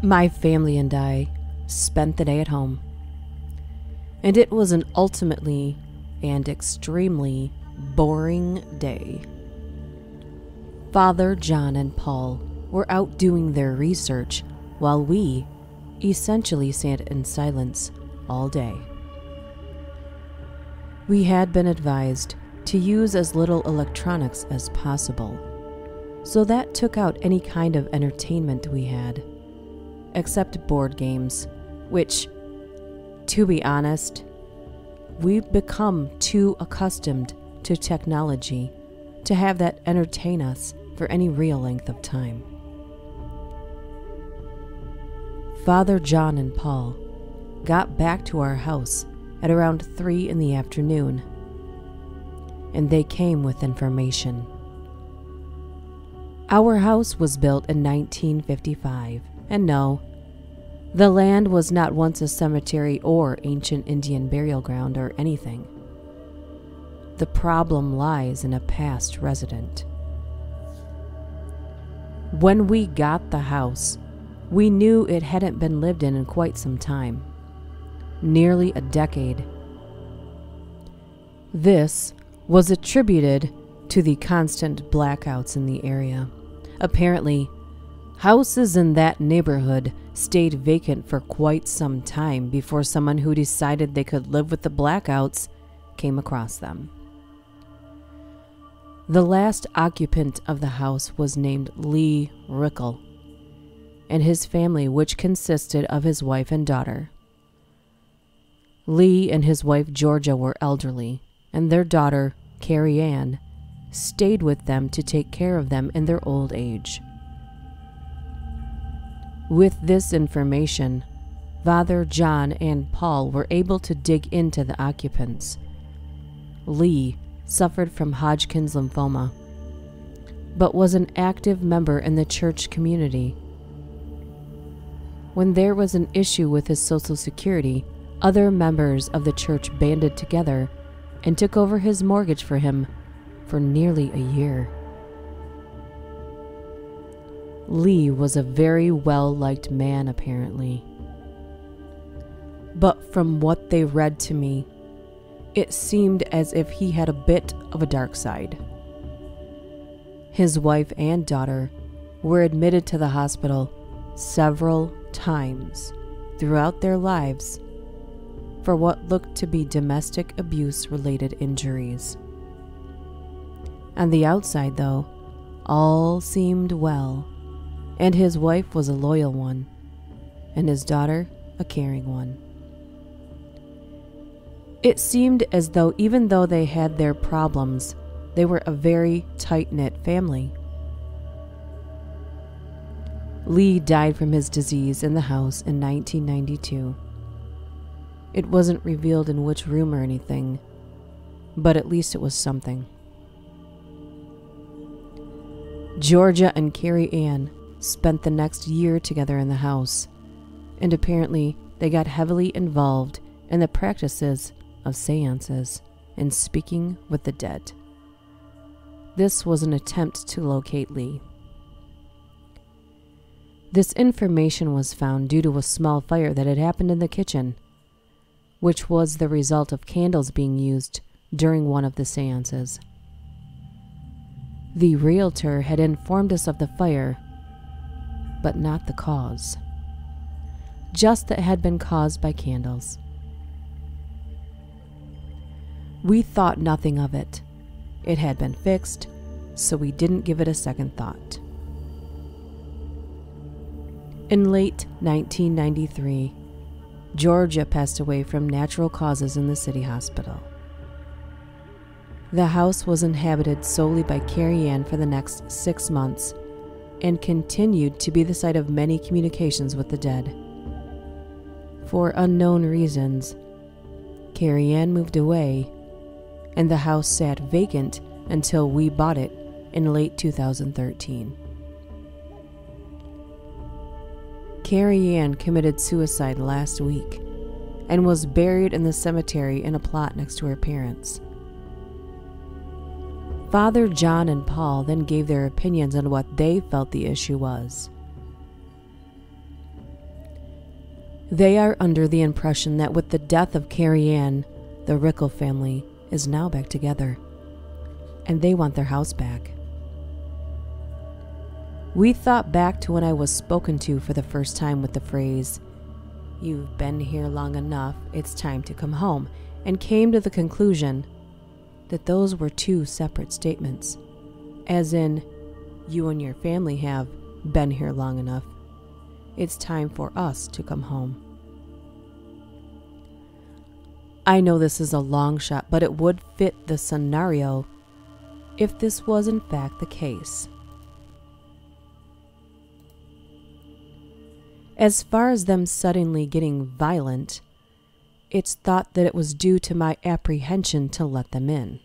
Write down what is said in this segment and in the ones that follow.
My family and I spent the day at home, and it was an ultimately and extremely boring day. Father John and Paul were out doing their research while we essentially sat in silence all day. We had been advised to use as little electronics as possible, so that took out any kind of entertainment we had, except board games, which, to be honest, we've become too accustomed to technology to have that entertain us for any real length of time. Father John and Paul got back to our house at around 3 in the afternoon, and they came with information. Our house was built in 1955, and no, the land was not once a cemetery or ancient Indian burial ground or anything. The problem lies in a past resident. When we got the house, we knew it hadn't been lived in quite some time, nearly a decade. This was attributed to the constant blackouts in the area. Apparently, houses in that neighborhood stayed vacant for quite some time before someone who decided they could live with the blackouts came across them. The last occupant of the house was named Lee Rickle, and his family, which consisted of his wife and daughter. Lee and his wife Georgia were elderly, and their daughter, Carrie Ann, stayed with them to take care of them in their old age. With this information, Father John and Paul were able to dig into the occupants. Lee suffered from Hodgkin's lymphoma, but was an active member in the church community. When there was an issue with his Social Security, other members of the church banded together and took over his mortgage for him for nearly a year. Lee was a very well-liked man, apparently. But from what they read to me, it seemed as if he had a bit of a dark side. His wife and daughter were admitted to the hospital several times throughout their lives for what looked to be domestic abuse-related injuries. On the outside, though, all seemed well, and his wife was a loyal one, and his daughter a caring one. It seemed as though even though they had their problems, they were a very tight-knit family. Lee died from his disease in the house in 1992. It wasn't revealed in which room or anything, but at least it was something. Georgia and Carrie Ann spent the next year together in the house, and apparently they got heavily involved in the practices of seances and speaking with the dead. This was an attempt to locate Lee. This information was found due to a small fire that had happened in the kitchen, which was the result of candles being used during one of the seances. The realtor had informed us of the fire, but not the cause. Just that it had been caused by candles. We thought nothing of it. It had been fixed, so we didn't give it a second thought. In late 1993, Georgia passed away from natural causes in the city hospital. The house was inhabited solely by Carrie Ann for the next 6 months and continued to be the site of many communications with the dead. For unknown reasons, Carrie Ann moved away, and the house sat vacant until we bought it in late 2013. Carrie Ann committed suicide last week and was buried in the cemetery in a plot next to her parents. Father John and Paul then gave their opinions on what they felt the issue was. They are under the impression that with the death of Carrie Ann, the Rickle family is now back together, and they want their house back. We thought back to when I was spoken to for the first time with the phrase, "You've been here long enough, it's time to come home," and came to the conclusion that those were two separate statements, as in, you and your family have been here long enough, it's time for us to come home. I know this is a long shot, but it would fit the scenario if this was in fact the case. As far as them suddenly getting violent, it's thought that it was due to my apprehension to let them in.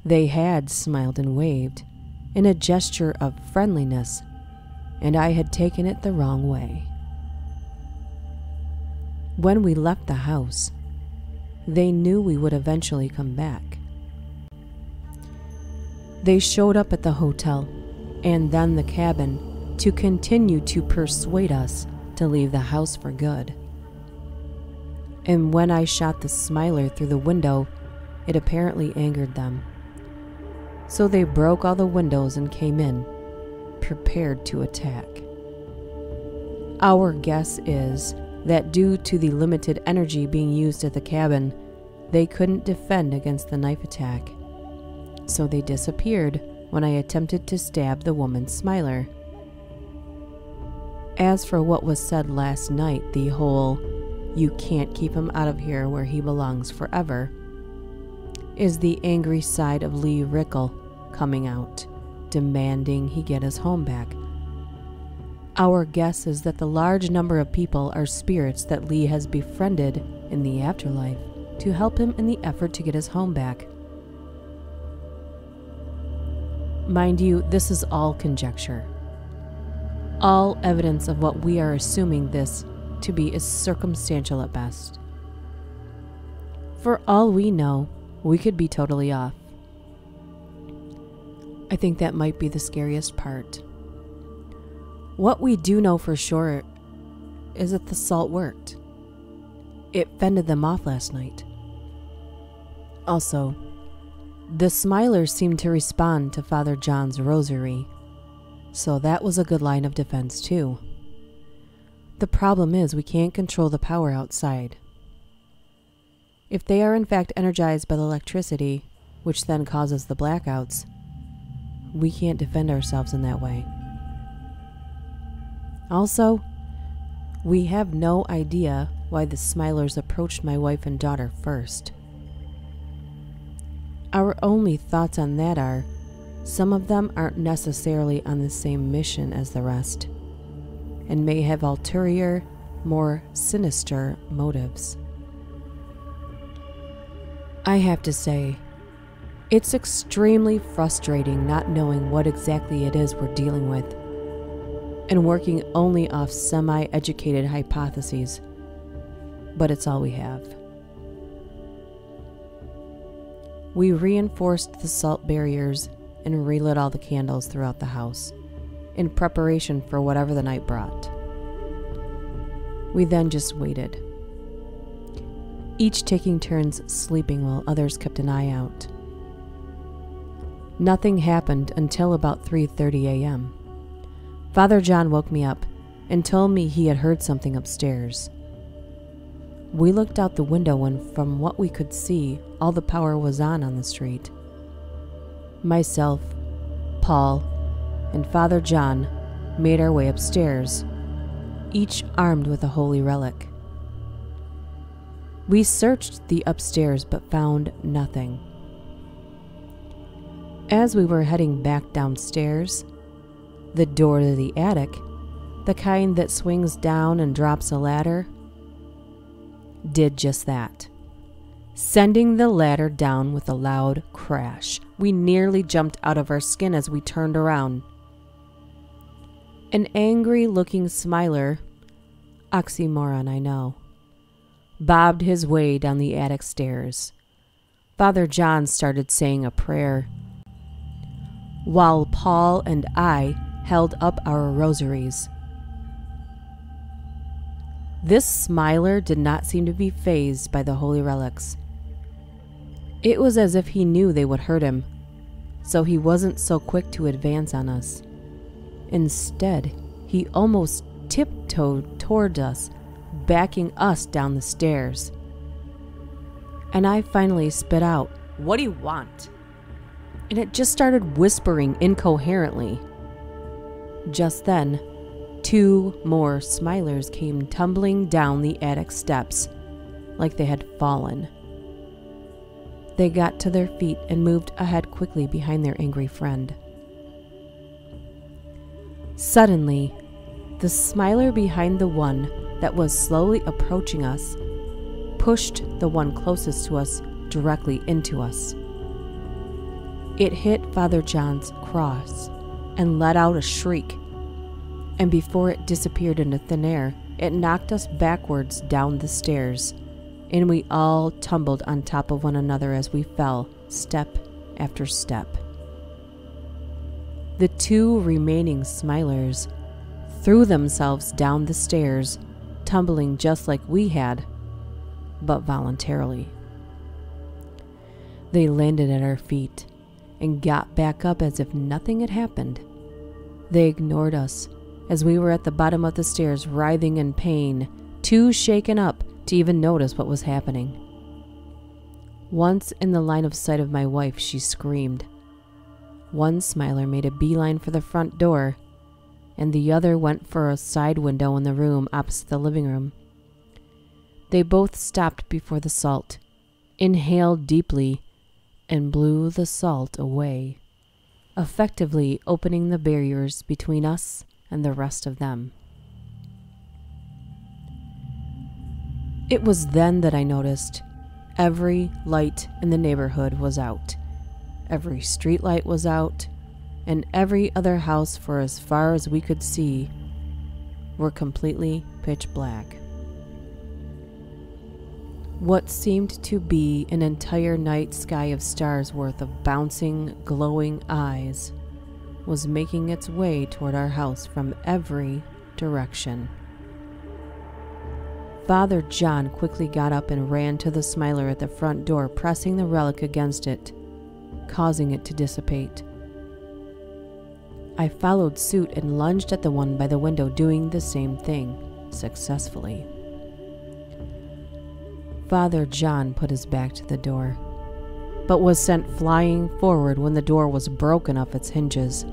They had smiled and waved in a gesture of friendliness, and I had taken it the wrong way. When we left the house, they knew we would eventually come back. They showed up at the hotel and then the cabin to continue to persuade us to leave the house for good. And when I shot the smiler through the window, it apparently angered them. So they broke all the windows and came in, prepared to attack. Our guess is that due to the limited energy being used at the cabin, they couldn't defend against the knife attack. So they disappeared when I attempted to stab the woman's smiler. As for what was said last night, the whole, "You can't keep him out of here where he belongs forever," is the angry side of Lee Rickle coming out, demanding he get his home back. Our guess is that the large number of people are spirits that Lee has befriended in the afterlife to help him in the effort to get his home back. Mind you, this is all conjecture. All evidence of what we are assuming this to be is circumstantial at best. For all we know, we could be totally off. I think that might be the scariest part. What we do know for sure is that the salt worked. It fended them off last night. Also, the smilers seemed to respond to Father John's rosary, so that was a good line of defense too. The problem is we can't control the power outside. If they are in fact energized by the electricity, which then causes the blackouts, we can't defend ourselves in that way. Also, we have no idea why the smilers approached my wife and daughter first. Our only thoughts on that are, some of them aren't necessarily on the same mission as the rest, and may have ulterior, more sinister motives. I have to say, it's extremely frustrating not knowing what exactly it is we're dealing with, and working only off semi-educated hypotheses, but it's all we have. We reinforced the salt barriers and relit all the candles throughout the house, in preparation for whatever the night brought. We then just waited, each taking turns sleeping while others kept an eye out. Nothing happened until about 3:30 a.m. Father John woke me up and told me he had heard something upstairs. We looked out the window and from what we could see, all the power was on the street. Myself, Paul, and Father John made our way upstairs, each armed with a holy relic. We searched the upstairs but found nothing. As we were heading back downstairs, the door to the attic, the kind that swings down and drops a ladder, did just that, sending the ladder down with a loud crash. We nearly jumped out of our skin as we turned around. An angry-looking smiler, oxymoron I know, bobbed his way down the attic stairs. Father John started saying a prayer, while Paul and I held up our rosaries. This smiler did not seem to be fazed by the holy relics. It was as if he knew they would hurt him, so he wasn't so quick to advance on us. Instead, he almost tiptoed toward us, backing us down the stairs. And I finally spit out, "What do you want?" And it just started whispering incoherently. Just then, 2 more smilers came tumbling down the attic steps like they had fallen. They got to their feet and moved ahead quickly behind their angry friend. Suddenly, the smiler behind the one that was slowly approaching us pushed the one closest to us directly into us. It hit Father John's cross and let out a shriek, and before it disappeared into thin air, it knocked us backwards down the stairs, and we all tumbled on top of one another as we fell, step after step. The 2 remaining smilers threw themselves down the stairs, tumbling just like we had, but voluntarily. They landed at our feet and got back up as if nothing had happened. They ignored us as we were at the bottom of the stairs, writhing in pain, too shaken up to even notice what was happening. Once in the line of sight of my wife, she screamed. One smiler made a beeline for the front door, and the other went for a side window in the room opposite the living room. They both stopped before the salt, inhaled deeply, and blew the salt away, effectively opening the barriers between us and the rest of them. It was then that I noticed every light in the neighborhood was out. Every street light was out, and every other house, for as far as we could see, were completely pitch black. What seemed to be an entire night sky of stars worth of bouncing, glowing eyes was making its way toward our house from every direction. Father John quickly got up and ran to the smiler at the front door, pressing the relic against it, causing it to dissipate. I followed suit and lunged at the one by the window, doing the same thing, successfully. Father John put his back to the door, but was sent flying forward when the door was broken off its hinges.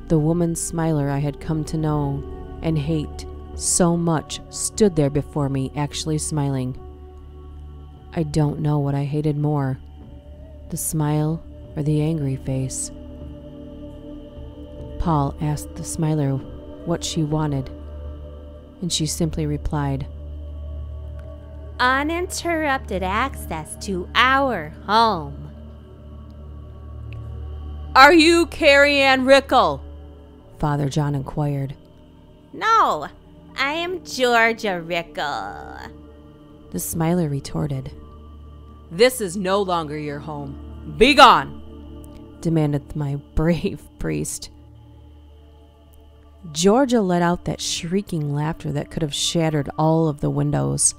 The woman smiler I had come to know and hate so much stood there before me, actually smiling. I don't know what I hated more, the smile or the angry face. Paul asked the smiler what she wanted, and she simply replied, "Uninterrupted access to our home." "Are you Carrie Ann Rickle?" Father John inquired. "No, I am Georgia Rickle," the smiler retorted. "This is no longer your home. Be gone," demanded my brave priest. Georgia let out that shrieking laughter that could have shattered all of the windows.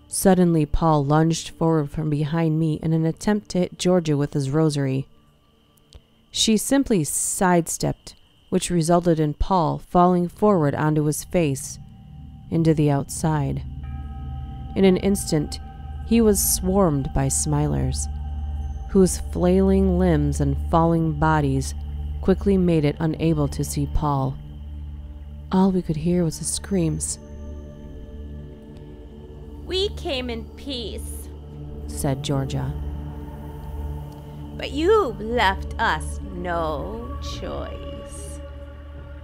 Suddenly, Paul lunged forward from behind me in an attempt to hit Georgia with his rosary. She simply sidestepped, which resulted in Paul falling forward onto his face into the outside. In an instant, he was swarmed by smilers, whose flailing limbs and falling bodies quickly made it unable to see Paul. All we could hear was the screams. "We came in peace," said Georgia. "but you left us no choice.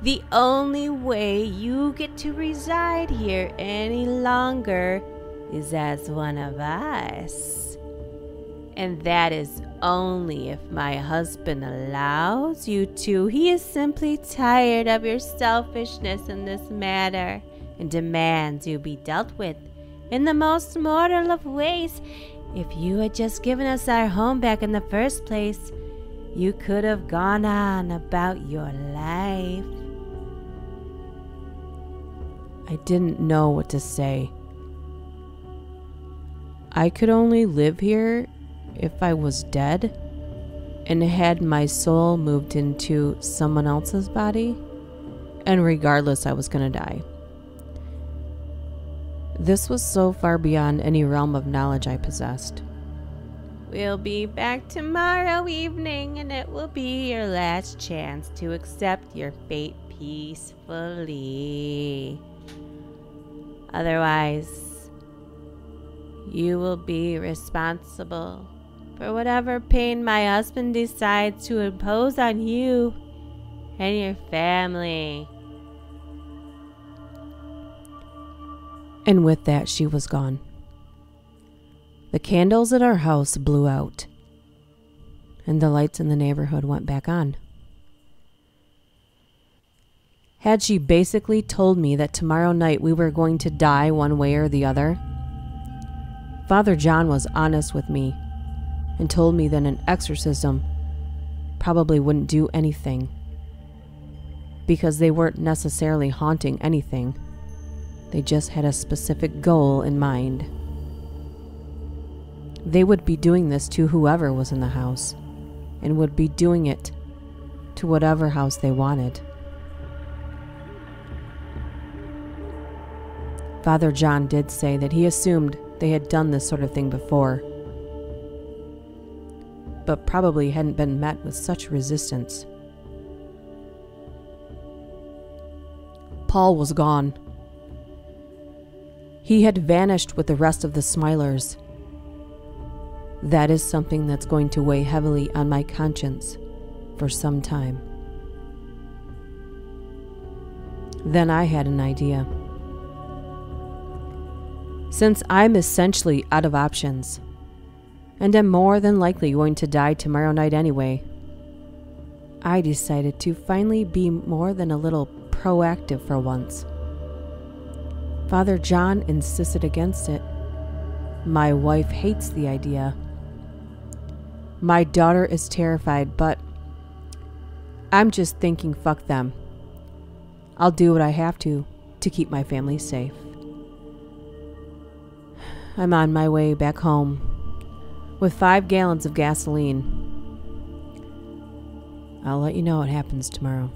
The only way you get to reside here any longer is as one of us. And that is only if my husband allows you to. He is simply tired of your selfishness in this matter and demands you be dealt with in the most mortal of ways. If you had just given us our home back in the first place, you could have gone on about your life." I didn't know what to say. I could only live here if I was dead and had my soul moved into someone else's body, and regardless, I was gonna die. This was so far beyond any realm of knowledge I possessed. We'll be back tomorrow evening, and it will be your last chance to accept your fate peacefully. Otherwise, you will be responsible for whatever pain my husband decides to impose on you and your family. And with that, she was gone. The candles at our house blew out, and the lights in the neighborhood went back on. Had she basically told me that tomorrow night we were going to die one way or the other? Father John was honest with me and told me that an exorcism probably wouldn't do anything because they weren't necessarily haunting anything. They just had a specific goal in mind. They would be doing this to whoever was in the house and would be doing it to whatever house they wanted. Father John did say that he assumed they had done this sort of thing before, but probably hadn't been met with such resistance. Paul was gone. He had vanished with the rest of the Smilers. That is something that's going to weigh heavily on my conscience for some time. Then I had an idea. Since I'm essentially out of options, and am more than likely going to die tomorrow night anyway, I decided to finally be more than a little proactive for once. Father John insisted against it. My wife hates the idea. My daughter is terrified, but I'm just thinking, fuck them. I'll do what I have to keep my family safe. I'm on my way back home with 5 gallons of gasoline. I'll let you know what happens tomorrow.